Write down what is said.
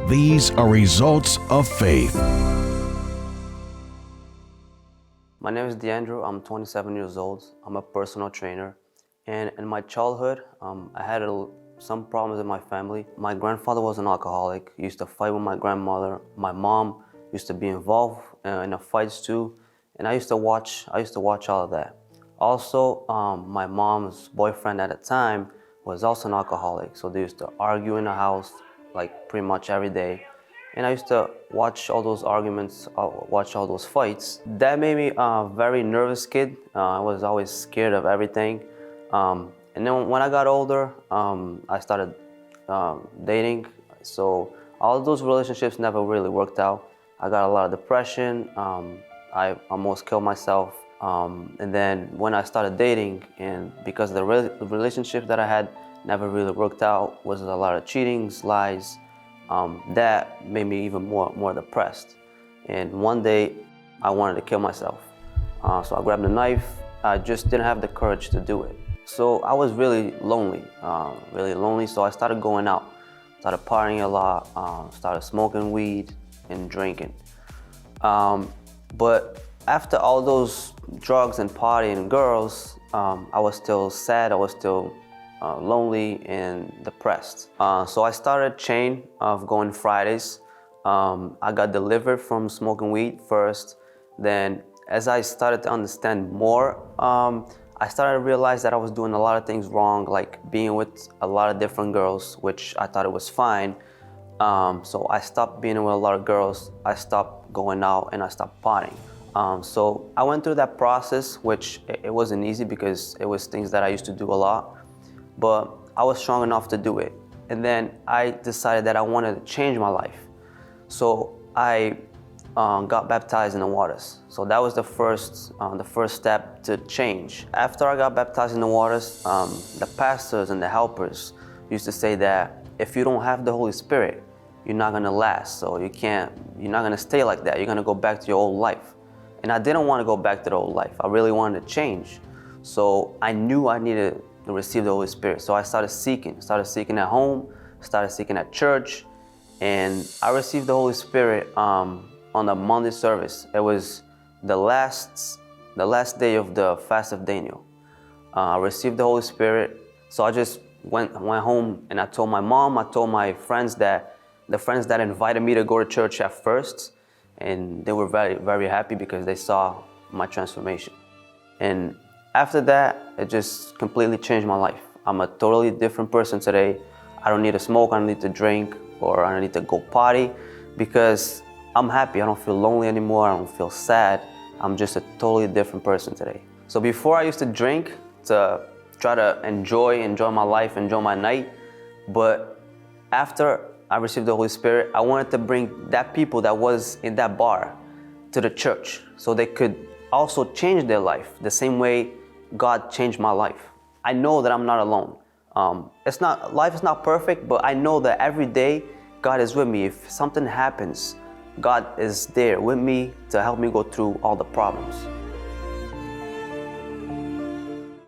These are results of faith. My name is Dyandro. I'm 27 years old. I'm a personal trainer. And in my childhood, I had some problems in my family. My grandfather was an alcoholic. He used to fight with my grandmother. My mom used to be involved in the fights too. And I used to watch all of that. Also, my mom's boyfriend at the time was also an alcoholic. So they used to argue in the house like pretty much every day. And I used to watch all those arguments, watch all those fights. That made me a very nervous kid. I was always scared of everything. And then when I got older, I started dating. So all those relationships never really worked out. I got a lot of depression. I almost killed myself. And then when I started dating, and because the relationships that I had never really worked out, was a lot of cheatings, lies, that made me even more depressed. And one day, I wanted to kill myself. So I grabbed a knife. I just didn't have the courage to do it. So I was really lonely. So I started going out, started partying a lot, started smoking weed and drinking. But after all those drugs and partying and girls, I was still sad. I was still lonely and depressed. So I started a chain of going Fridays. I got delivered from smoking weed first. Then as I started to understand more, I started to realize that I was doing a lot of things wrong, like being with a lot of different girls, which I thought it was fine. So I stopped being with a lot of girls. I stopped going out and I stopped partying. So I went through that process, which it wasn't easy because it was things that I used to do a lot. But I was strong enough to do it. And then I decided that I wanted to change my life. So I got baptized in the waters. So that was the first step to change. After I got baptized in the waters, the pastors and the helpers used to say that if you don't have the Holy Spirit, you're not gonna last. So you're not gonna stay like that. You're gonna go back to your old life. And I didn't want to go back to the old life. I really wanted to change. So I knew I needed to receive the Holy Spirit. So I started seeking at home, started seeking at church, and I received the Holy Spirit on the Monday service. It was the last day of the fast of Daniel. I received the Holy Spirit. So I just went home and I told my mom, I told my friends the friends that invited me to go to church at first, and they were very, very happy because they saw my transformation. And after that, it just completely changed my life. I'm a totally different person today. I don't need to smoke, I don't need to drink, or I don't need to go party because I'm happy. I don't feel lonely anymore, I don't feel sad. I'm just a totally different person today. So before I used to drink to try to enjoy my life, enjoy my night. But after I received the Holy Spirit, I wanted to bring that people that was in that bar to the church so they could also change their life the same way God changed my life. I know that I'm not alone. Life is not perfect, but I know that every day God is with me. If something happens, God is there with me to help me go through all the problems.